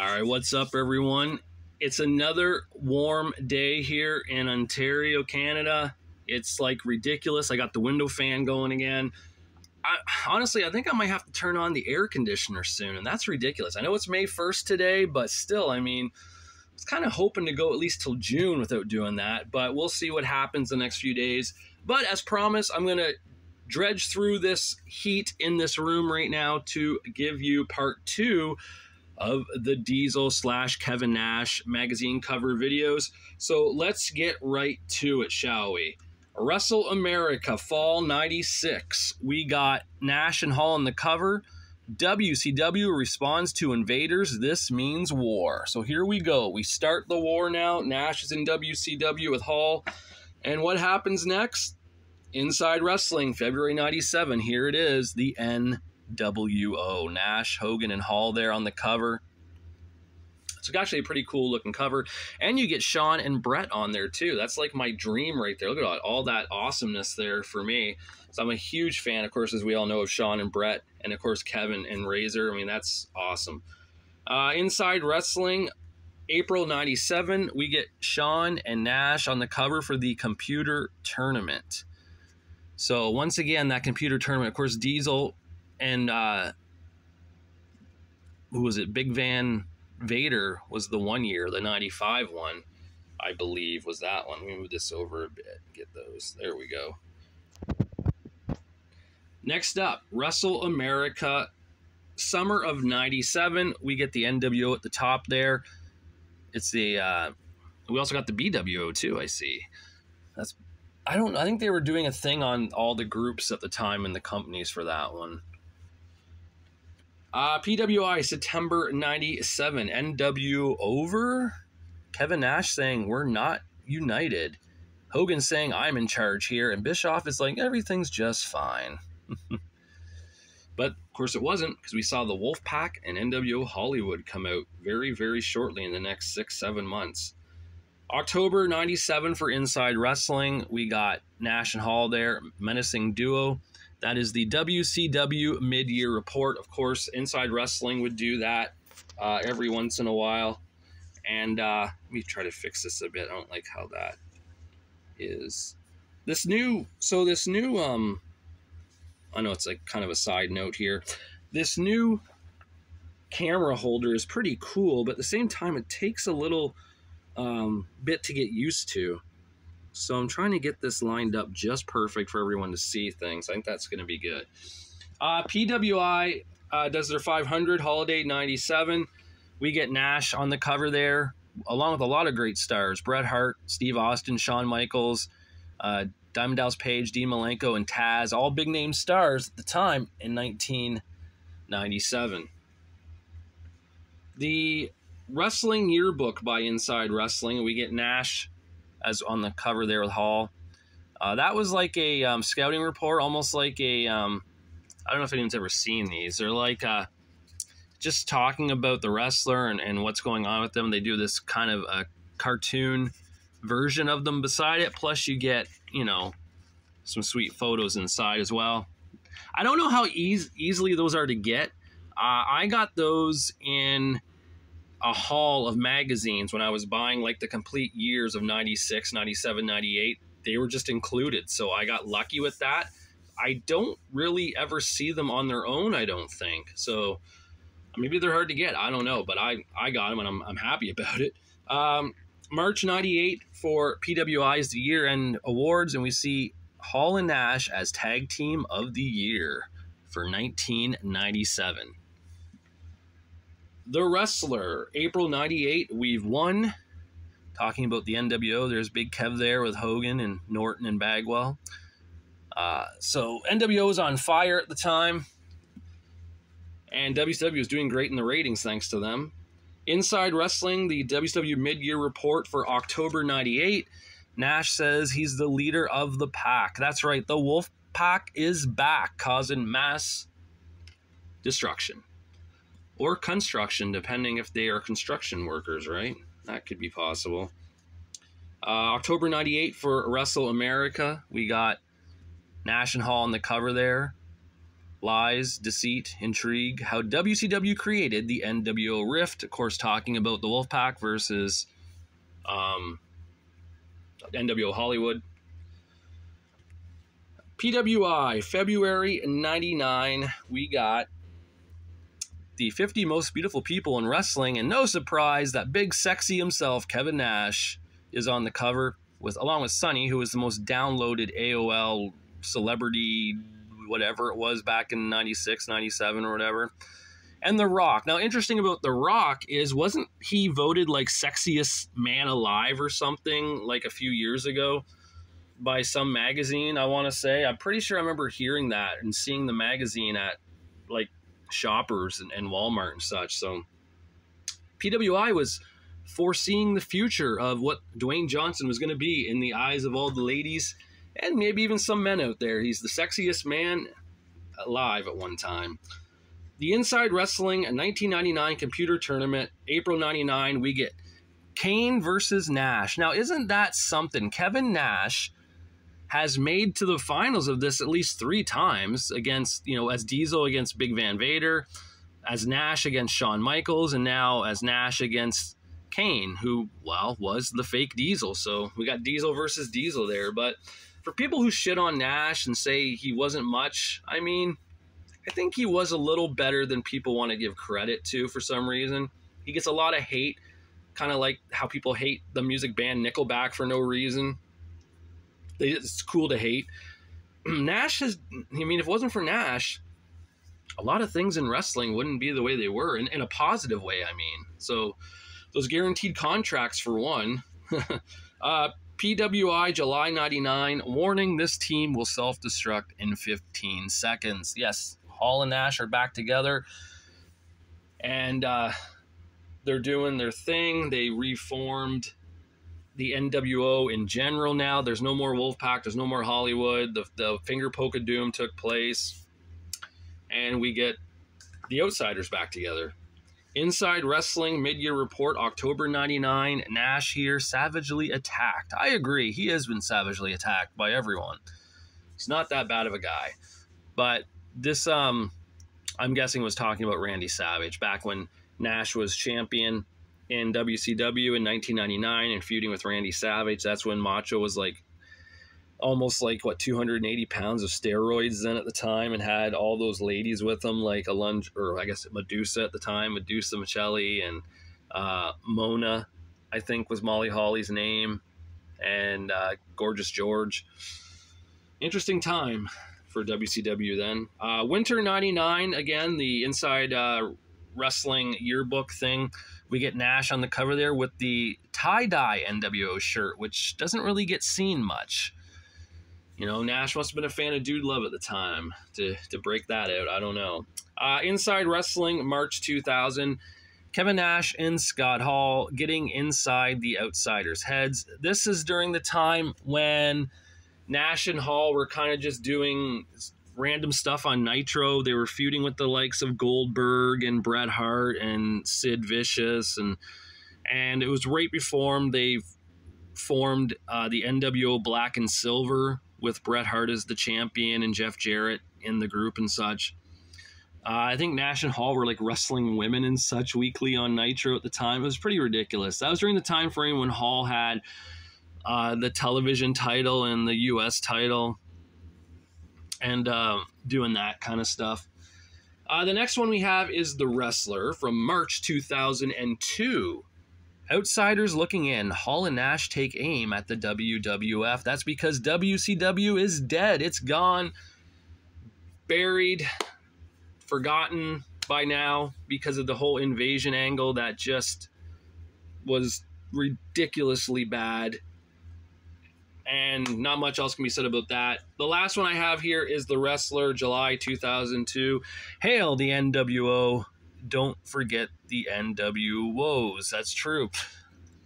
All right, what's up, everyone? It's another warm day here in Ontario, Canada. It's like ridiculous. I got the window fan going again. Honestly, I think I might have to turn on the air conditioner soon, and that's ridiculous. I know it's May 1st today, but still, I mean, I was kind of hoping to go at least till June without doing that, but we'll see what happens the next few days. But as promised, I'm going to dredge through this heat in this room right now to give you part 2 of the Diesel / Kevin Nash magazine cover videos. So let's get right to it, shall we? Wrestle America Fall 96. We got Nash and Hall on the cover. WCW responds to invaders. This means war. So here we go. We start the war now. Nash is in WCW with Hall. And what happens next? Inside Wrestling, February 97. Here it is, the NWO. Nash, Hogan, and Hall there on the cover. It's actually a pretty cool looking cover. And you get Shawn and Brett on there too. That's like my dream right there. Look at all that awesomeness there for me. So I'm a huge fan, of course, as we all know, of Shawn and Brett. And of course, Kevin and Razor. I mean, that's awesome. Inside Wrestling, April 97, we get Shawn and Nash on the cover for the computer tournament. So once again, that computer tournament, of course, Diesel and who was it? Big Van Vader was the 1 year, the 95 one, I believe, was that one. Let me move this over a bit, get those. There we go. Next up, Wrestle America, summer of 97. We get the NWO at the top there. It's the we also got the BWO too, I see. I think they were doing a thing on all the groups at the time and the companies for that one. PWI, September 97. NW over? Kevin Nash saying, we're not united. Hogan saying, I'm in charge here. And Bischoff is like, everything's just fine. But, of course, it wasn't, because we saw the Wolfpack and NWO Hollywood come out very, very shortly in the next 6-7 months. October 97 for Inside Wrestling. We got Nash and Hall there, menacing duo. That is the WCW mid-year report. Of course, Inside Wrestling would do that every once in a while. And let me try to fix this a bit. I don't like how that is. This new, I know it's like kind of a side note here. This new camera holder is pretty cool, but at the same time, it takes a little bit to get used to. So I'm trying to get this lined up just perfect for everyone to see things. I think that's going to be good. PWI does their 500 Holiday 97. We get Nash on the cover there, along with a lot of great stars. Bret Hart, Steve Austin, Shawn Michaels, Diamond Dallas Page, Dean Malenko, and Taz. All big-name stars at the time in 1997. The Wrestling Yearbook by Inside Wrestling. We get Nash as on the cover there with Hall. That was like a scouting report, almost like a, I don't know if anyone's ever seen these. They're like just talking about the wrestler and what's going on with them. They do this kind of a cartoon version of them beside it. Plus you get, you know, some sweet photos inside as well. I don't know how easily those are to get. I got those in a haul of magazines when I was buying like the complete years of 96, 97, 98. They were just included. So I got lucky with that. I don't really ever see them on their own, I don't think. So maybe they're hard to get. I don't know, but I got them and I'm happy about it. March 98 for PWI is the year-end awards, and we see Hall and Nash as Tag Team of the Year for 1997. The Wrestler, April 98, we've won. Talking about the NWO, there's Big Kev there with Hogan and Norton and Bagwell. So NWO was on fire at the time. And WCW was doing great in the ratings thanks to them. Inside Wrestling, the WCW mid-year report for October 98. Nash says he's the leader of the pack. That's right, the Wolf Pack is back, causing mass destruction. Or construction, depending if they are construction workers, right? That could be possible. October 98 for Wrestle America. We got Nash and Hall on the cover there. lies, deceit, intrigue, how WCW created the NWO Rift. Of course, talking about the Wolfpack versus NWO Hollywood. PWI, February 99, we got the 50 most beautiful people in wrestling, and no surprise that big sexy himself, Kevin Nash, is on the cover, along with Sonny, who was the most downloaded AOL celebrity, whatever it was back in 96, 97 or whatever. And The Rock. Now, interesting about The Rock is, wasn't he voted like sexiest man alive or something like a few years ago by some magazine, I want to say? I'm pretty sure I remember hearing that and seeing the magazine at like Shoppers and Walmart and such. So PWI was foreseeing the future of what Dwayne Johnson was going to be in the eyes of all the ladies and maybe even some men out there. He's the sexiest man alive at one time. The Inside Wrestling 1999 computer tournament, April 99, we get Kane versus Nash. Now, isn't that something? Kevin Nash has made to the finals of this at least 3 times against, as Diesel against Big Van Vader, as Nash against Shawn Michaels, and now as Nash against Kane, who, well, was the fake Diesel. So we got Diesel versus Diesel there. But for people who shit on Nash and say he wasn't much, I mean, I think he was a little better than people want to give credit to for some reason. He gets a lot of hate, kind of like how people hate the music band Nickelback for no reason. It's cool to hate. Nash has, I mean, if it wasn't for Nash, a lot of things in wrestling wouldn't be the way they were, in a positive way, I mean. So those guaranteed contracts, for one. PWI, July 99, warning, this team will self-destruct in 15 seconds. Yes, Hall and Nash are back together, and they're doing their thing. They reformed the NWO in general now. There's no more Wolfpack. There's no more Hollywood. The finger poke of doom took place, and we get the Outsiders back together. Inside Wrestling mid-year report, October 99. Nash here, savagely attacked. I agree. He has been savagely attacked by everyone. He's not that bad of a guy. But this, I'm guessing, was talking about Randy Savage back when Nash was champion in WCW in 1999 and feuding with Randy Savage. That's when Macho was like almost like, 280 pounds of steroids then at the time, and had all those ladies with him, like Medusa at the time, Medusa Michelli, and Mona, I think was Molly Holly's name, and Gorgeous George. Interesting time for WCW then. Winter 99, again, the Inside Wrestling yearbook thing. We get Nash on the cover there with the tie-dye NWO shirt, which doesn't really get seen much. Nash must have been a fan of Dude Love at the time to break that out. I don't know. Inside Wrestling, March 2000. Kevin Nash and Scott Hall getting inside the Outsiders' heads. This is during the time when Nash and Hall were kind of just doing random stuff on Nitro. They were feuding with the likes of Goldberg and Bret Hart and Sid Vicious. And it was right before they formed the NWO Black and Silver, with Bret Hart as the champion and Jeff Jarrett in the group and such. I think Nash and Hall were like wrestling women and such weekly on Nitro at the time. It was pretty ridiculous. That was during the time frame when Hall had the television title and the US title, and doing that kind of stuff. The next one we have is The Wrestler from March 2002. Outsiders looking in. Hall and Nash take aim at the WWF. That's because WCW is dead. It's gone, buried, forgotten by now because of the whole invasion angle that just was ridiculously bad. And not much else can be said about that. The last one I have here is The Wrestler, July 2002. Hail the NWO. Don't forget the NWOs. That's true.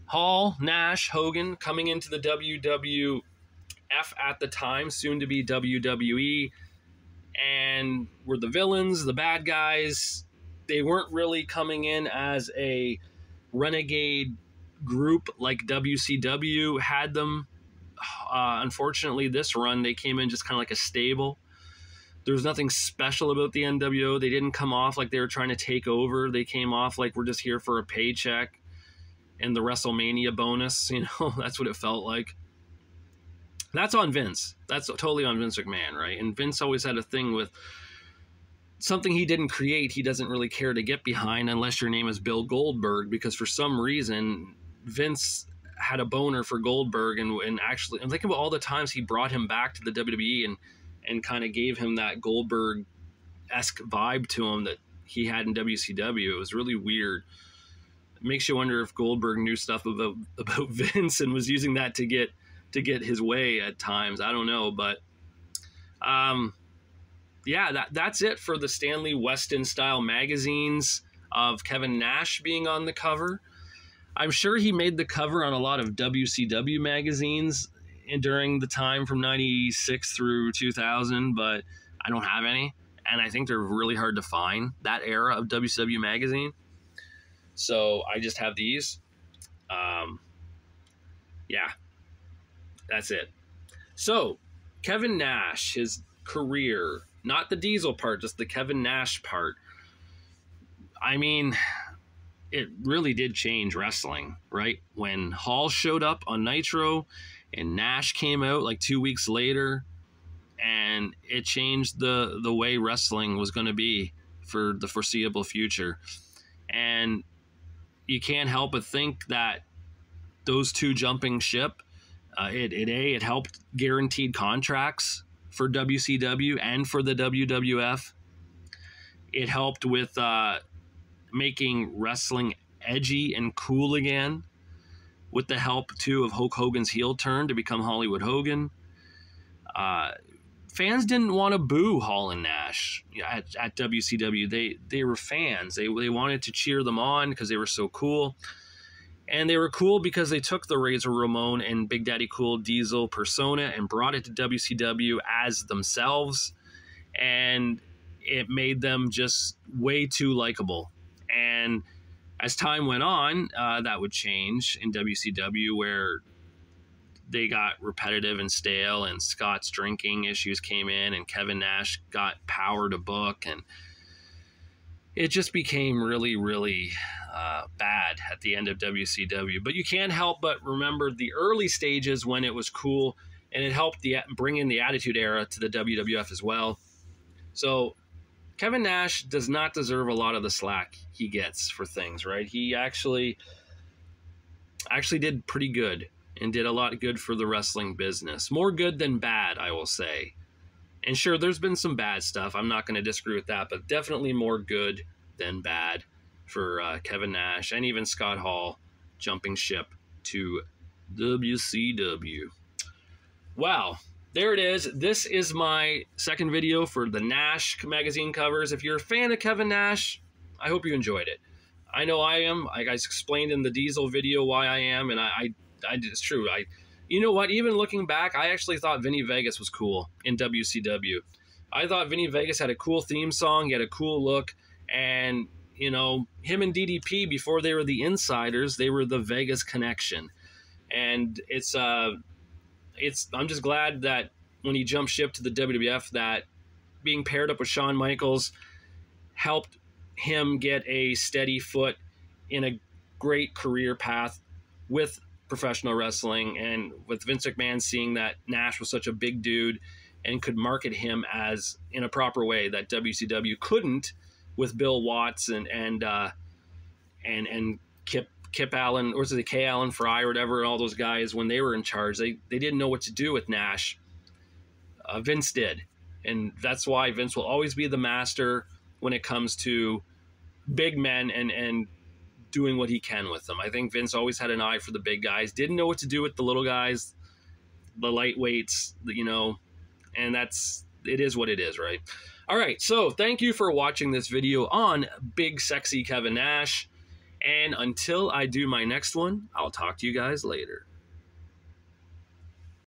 Hall, Nash, Hogan coming into the WWF at the time, soon to be WWE, and were the villains, the bad guys. They weren't really coming in as a renegade group like WCW had them. Unfortunately, this run, they came in just kind of like a stable. There was nothing special about the NWO. They didn't come off like they were trying to take over. They came off like we're just here for a paycheck and the WrestleMania bonus. You know, that's what it felt like. That's on Vince. That's totally on Vince McMahon, right? And Vince always had a thing with something he didn't create. He doesn't really care to get behind unless your name is Bill Goldberg, because for some reason Vince had a boner for Goldberg, and actually, and think about all the times he brought him back to the WWE and kind of gave him that Goldberg-esque vibe to him that he had in WCW. It was really weird. It makes you wonder if Goldberg knew stuff about Vince and was using that to get his way at times. I don't know, but yeah, that's it for the Stanley Weston style magazines of Kevin Nash being on the cover. I'm sure he made the cover on a lot of WCW magazines during the time from 96 through 2000, but I don't have any, and I think they're really hard to find, that era of WCW magazine. So I just have these. Yeah, that's it. So Kevin Nash, his career, not the Diesel part, just the Kevin Nash part. I mean, it really did change wrestling, right? When Hall showed up on Nitro and Nash came out like 2 weeks later, and it changed the way wrestling was going to be for the foreseeable future. And you can't help but think that those two jumping ship, it helped guaranteed contracts for WCW and for the WWF. It helped with making wrestling edgy and cool again, with the help too of Hulk Hogan's heel turn to become Hollywood Hogan. Fans didn't want to boo Hall and Nash at WCW. They were fans. They wanted to cheer them on because they were so cool. And they were cool because they took the Razor Ramon and Big Daddy Cool Diesel persona and brought it to WCW as themselves. And it made them just way too likable. And as time went on, that would change in WCW, where they got repetitive and stale, and Scott's drinking issues came in, and Kevin Nash got power to book, and it just became really, really bad at the end of WCW. But you can't help but remember the early stages when it was cool, and it helped bring in the Attitude Era to the WWF as well. So Kevin Nash does not deserve a lot of the slack he gets for things, right? He actually did pretty good and did a lot of good for the wrestling business. More good than bad, I will say. And sure, there's been some bad stuff. I'm not going to disagree with that, but definitely more good than bad for Kevin Nash and even Scott Hall jumping ship to WCW. Wow. There it is. This is my second video for the Nash magazine covers. If you're a fan of Kevin Nash, I hope you enjoyed it. I know I am. I explained in the Diesel video why I am, and it's true. You know what? Even looking back, I actually thought Vinny Vegas was cool in WCW. I thought Vinny Vegas had a cool theme song. He had a cool look, and you know, him and DDP, before they were the Insiders, they were the Vegas Connection, and I'm just glad that when he jumped ship to the WWF, that being paired up with Shawn Michaels helped him get a steady foot in a great career path with professional wrestling, and with Vince McMahon seeing that Nash was such a big dude and could market him as in a proper way that WCW couldn't with Bill Watts and Kip Allen, or was it K. Allen Fry or whatever, and all those guys when they were in charge. They didn't know what to do with Nash. Vince did. And that's why Vince will always be the master when it comes to big men and doing what he can with them. I think Vince always had an eye for the big guys, didn't know what to do with the little guys, the lightweights, you know, and it is what it is, right? All right, so thank you for watching this video on Big Sexy Kevin Nash. And until I do my next one, I'll talk to you guys later.